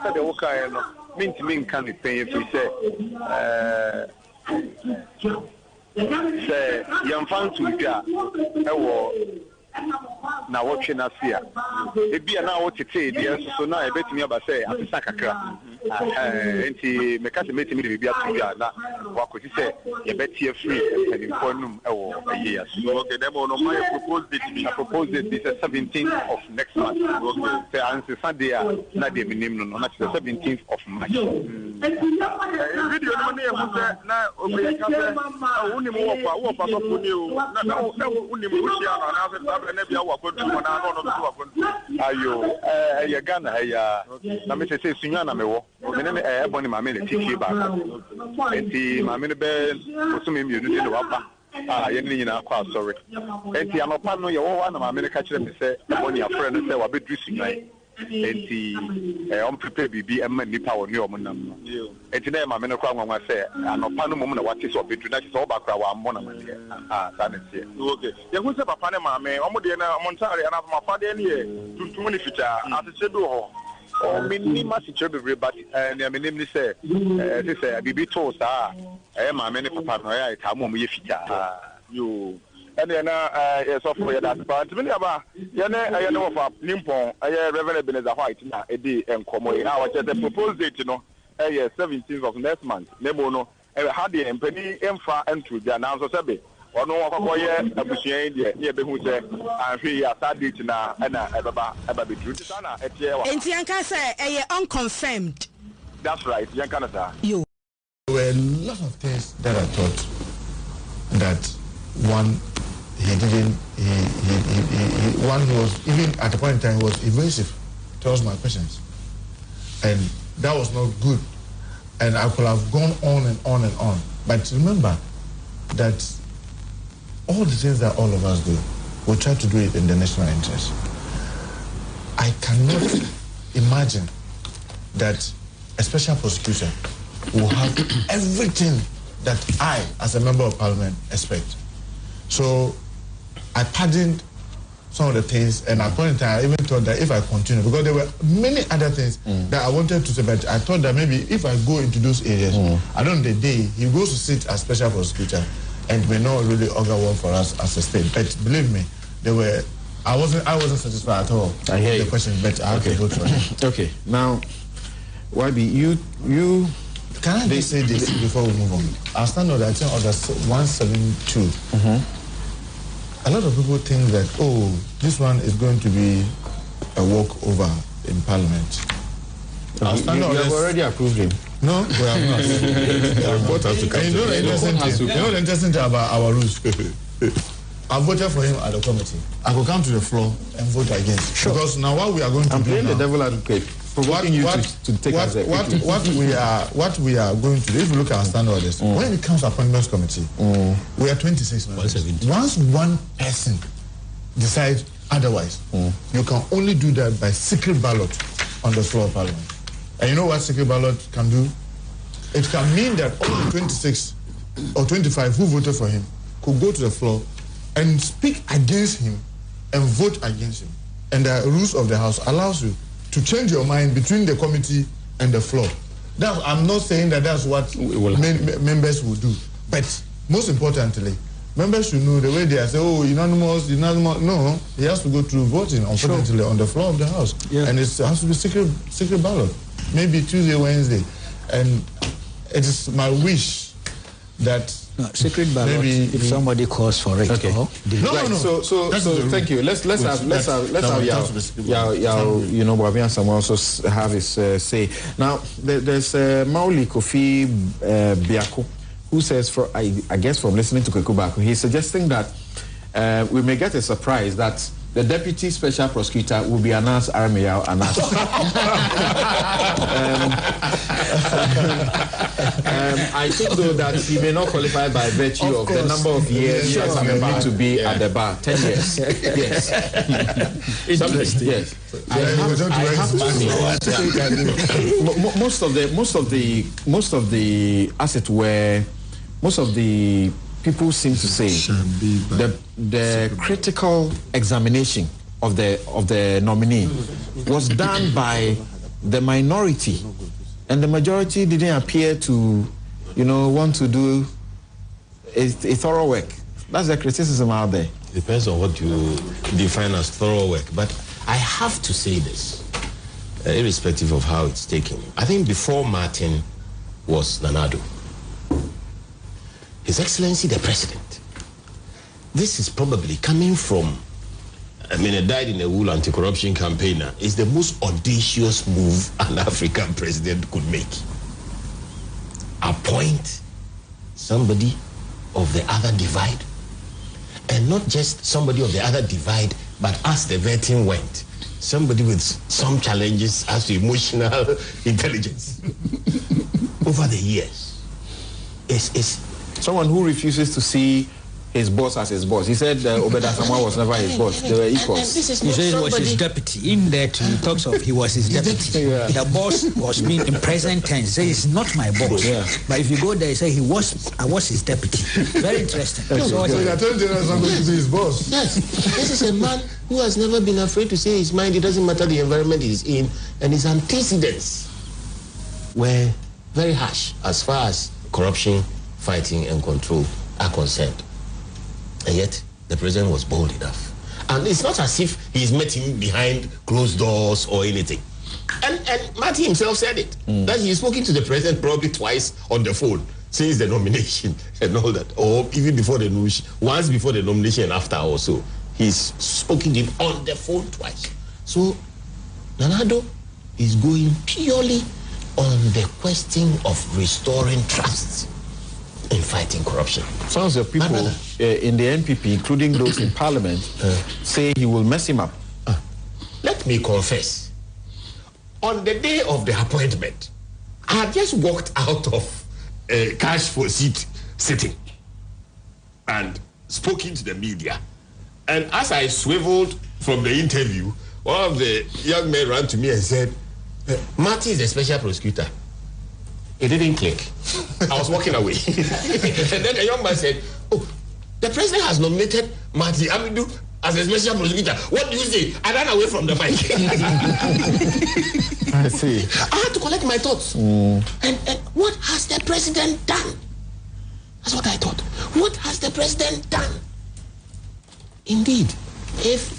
said the worker, mean can be paying if we say young fans to be now watching us here. It be an hour to say, so now I bet me about say, I'm a sakakra. And he make us meet me to be a what could you say? You bet you free and inform a year. So, okay, them on my proposed it. I propose it is the 17th of next month. Okay, and Sunday, not the minimum, not the 17th of March. Video money, now, okay, only more for ayo ya Ghana ya na me say sunya na me wo me ne Ebony mama le tiki ba enti mama ne be osumi mi unu de waba ye ne nyina kwa sorry enti anopa no ye wo na mama ne ka kire me say Ebony afre no say wa be dru sunya enti on prepare bibi emma nipa wo ne o munam enti na mama ne kwa nwanwa say anopa no mum na wate so be dru na so ba kra wa mo na mane that is it. Okay. You go say papa ne mama omo de na montare na ma fa de ne tuntum ni fita atse do ho. O me ma si chebe but na me nim ni say say bibi to sa mama ne papa no ya ta mo ye fita. Yo. And then so for that but me aba ye ne wo fa nimpon Reverend Ebenezer White na e di enkomo e a the proposed date no 17th of next month. Nemo no had the empany emfa into the announcer sebe ono wakoye abusua die ne be hu se anhwe ya sadate na na eba be true sana etie wa enti anka say unconfirmed. That's right, yanka na sa you. There were a lot of things that I thought that one he didn't he one was even at a point in time was evasive towards my questions, and that was not good. And I could have gone on and on and on. But remember that all the things that all of us do, we try to do it in the national interest. I cannot imagine that a special prosecutor will have everything that I, as a member of parliament, expect. So I pardoned some of the things, and at one time I even thought that if I continue, because there were many other things that I wanted to say, but I thought that maybe if I go into those areas, I don't know the day he goes to sit as special prosecutor and may not really augur well for us as a state. But believe me, I wasn't satisfied at all. I hear the you. question, but I have to vote for it. Okay, now YB, you can I just say this before we move on? I stand on that thing on the 172. A lot of people think that, oh, this one is going to be a walkover in Parliament. You have already approved him. No, we have not. You know the interesting thing about our rules? I voted for him at the committee. I could come to the floor and vote against. Sure. Because now what we are going to do I'm playing now, the devil advocate. Provoking you to take what we are going to do, if you look at our standard orders, when it comes to appointments committee, we are 26 members. Once one person decides otherwise, you can only do that by secret ballot on the floor of Parliament. And you know what secret ballot can do? It can mean that all the 26 or 25 who voted for him could go to the floor and speak against him and vote against him. And the rules of the House allows you to change your mind between the committee and the floor. I'm not saying that that's what members will do. But most importantly, members should know the way they are saying, oh, unanimous. No, he has to go through voting, unfortunately, on the floor of the House. Yeah. And it has to be secret ballot. Maybe Tuesday, Wednesday. And it is my wish that secret ballot if somebody calls for it. Okay. No. So thank you. Let's have Bobby and someone also have his say. Now there's Mauli Kofi Biako who says, I guess from listening to Kwekubaku, he's suggesting that we may get a surprise that the deputy special prosecutor will be announced Arameyao announced. I think though that he may not qualify by virtue of the number of years he has need to be at the bar. 10 years. Yes. Interesting. Yes. I have to say most of the as it were, most of the people seem to say the critical examination of the nominee was done by the minority, and the majority didn't appear to, want to do a thorough work. That's the criticism out there. Depends on what you define as thorough work. But I have to say this, irrespective of how it's taken. I think before Martin was Nana Addo, His Excellency the President, this is probably coming from, a dyed-in-the-wool anti-corruption campaigner, is the most audacious move an African president could make. Appoint somebody of the other divide, and not just somebody of the other divide, but as the vetting went, somebody with some challenges as to emotional intelligence. Over the years, is someone who refuses to see his boss as his boss. He said Obeda Samuel was never his boss. They were equals. He said he was his deputy. In that he talks of he was his deputy. Yeah. The boss was being in present tense. He said he's not my boss. Yeah. But if you go there, he say I was his deputy. Very interesting. So the Attorney General is not going to be his boss. Yes. This is a man who has never been afraid to say his mind. It doesn't matter the environment he's in, and his antecedents were very harsh as far as corruption, fighting, and control are concerned. And yet, the president was bold enough. And it's not as if he's met him behind closed doors or anything. And Marty himself said it, that he's spoken to the president probably twice on the phone since the nomination and all that, or even before the nomination, once before the nomination and after also. He's spoken to him on the phone twice. So, Nana Addo is going purely on the question of restoring trust in fighting corruption. Some of the people in the NPP, including those in parliament, say he will mess him up. Let me confess, on the day of the appointment, I had just walked out of a cash for seat sitting and spoken to the media. And as I swiveled from the interview, one of the young men ran to me and said, Marty is a special prosecutor. It didn't click. I was walking away. And then a young man said, oh, the president has nominated Marty Amidu as a special prosecutor. What do you say? I ran away from the mic. I see. I had to collect my thoughts. And what has the president done? That's what I thought. What has the president done? Indeed, if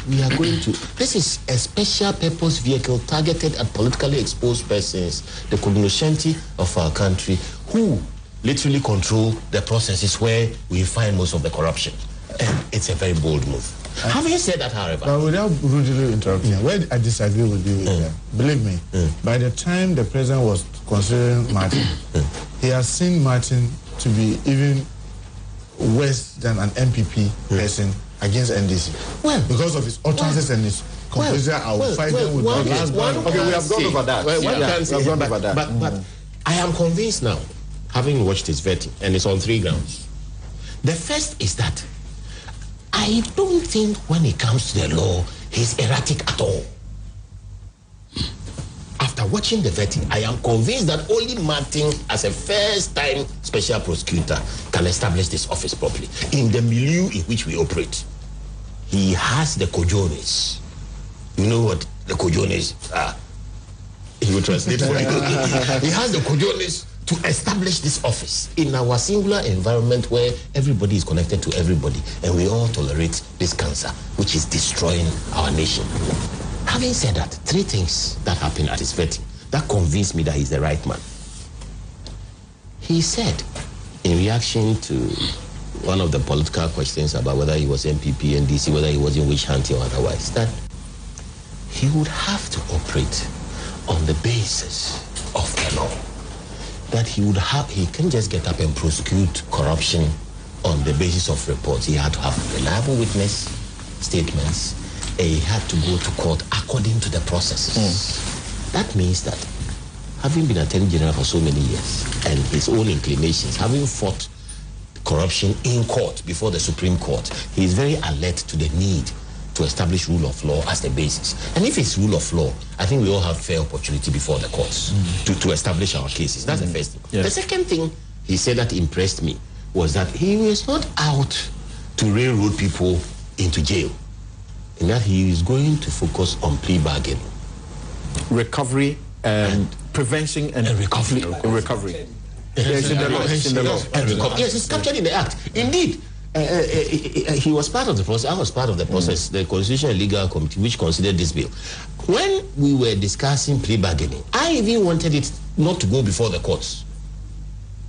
we are going to... This is a special purpose vehicle targeted at politically exposed persons, the cognoscenti of our country, who literally control the processes where we find most of the corruption. And it's a very bold move. Having said that, however... But without rudely interrupting, where I disagree with you, believe me, by the time the president was considering Martin, he has seen Martin to be even worse than an MPP person against NDC. Well, because of his utterances and his composure, I will fight them with the last one. Okay, we have gone over that. We have gone over that. But I am convinced now, having watched his vetting, and it's on 3 grounds. The first is that I don't think when it comes to the law, he's erratic at all. After watching the vetting, I am convinced that only Martin, as a first-time special prosecutor, can establish this office properly. In the milieu in which we operate, he has the cojones. You know what the cojones are? He will translate for you. He has the cojones to establish this office in our singular environment where everybody is connected to everybody and we all tolerate this cancer, which is destroying our nation. Having said that, 3 things that happened at his vetting that convinced me that he's the right man. He said, in reaction to one of the political questions about whether he was MPP, NDC, whether he was in witch hunting or otherwise, that he would have to operate on the basis of the law. That he can just get up and prosecute corruption on the basis of reports. He had to have reliable witness statements. He had to go to court according to the processes. That means that having been Attorney General for so many years and his own inclinations, having fought corruption in court before the Supreme Court, he is very alert to the need to establish rule of law as the basis. And if it's rule of law, I think we all have fair opportunity before the courts to establish our cases. That's the first thing. Yes. The second thing he said that impressed me was that he was not out to railroad people into jail. And that he is going to focus on plea bargaining. recovery and prevention and recovery. Yes, in the law. It's in the law. Yes, it's captured in the Act. Indeed. He was part of the process. I was part of the process, the Constitutional and Legal Committee, which considered this bill. When we were discussing plea bargaining, I even wanted it not to go before the courts,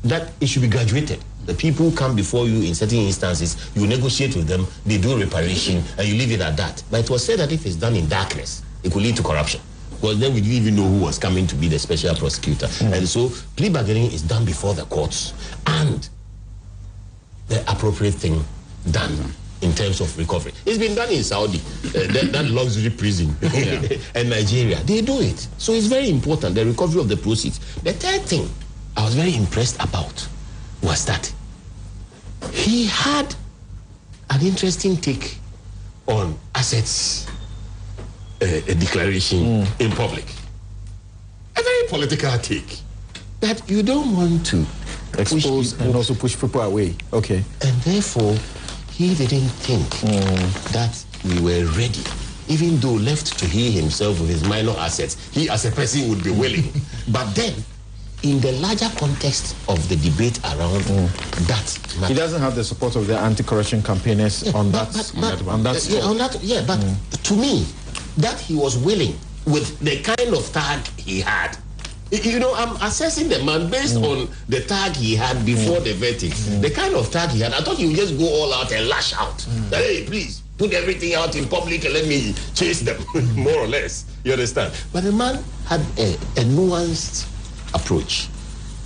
that it should be graduated. The people come before you in certain instances, you negotiate with them, they do reparation, and you leave it at that. But it was said that if it's done in darkness, it could lead to corruption. Because then we didn't even know who was coming to be the special prosecutor. And so plea bargaining is done before the courts, and the appropriate thing done in terms of recovery. It's been done in Saudi, that luxury prison, and Nigeria. They do it. So it's very important, the recovery of the proceeds. The third thing I was very impressed about was that he had an interesting take on assets declaration in public. A very political take, that you don't want to expose and also push people away. Okay. And therefore, he didn't think that we were ready, even though left to he himself with his minor assets, he as a person would be willing. But then, in the larger context of the debate around that matter, he doesn't have the support of the anti-corruption campaigners on that. But to me, that he was willing with the kind of tag he had. You know, I'm assessing the man based on the tag he had before the verdict. The kind of tag he had, I thought he would just go all out and lash out. That, hey, please, put everything out in public and let me chase them, more or less. You understand? But the man had a nuanced approach.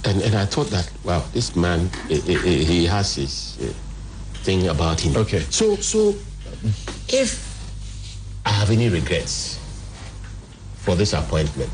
And I thought that, wow, this man, he has his thing about him. Okay. So if I have any regrets for this appointment,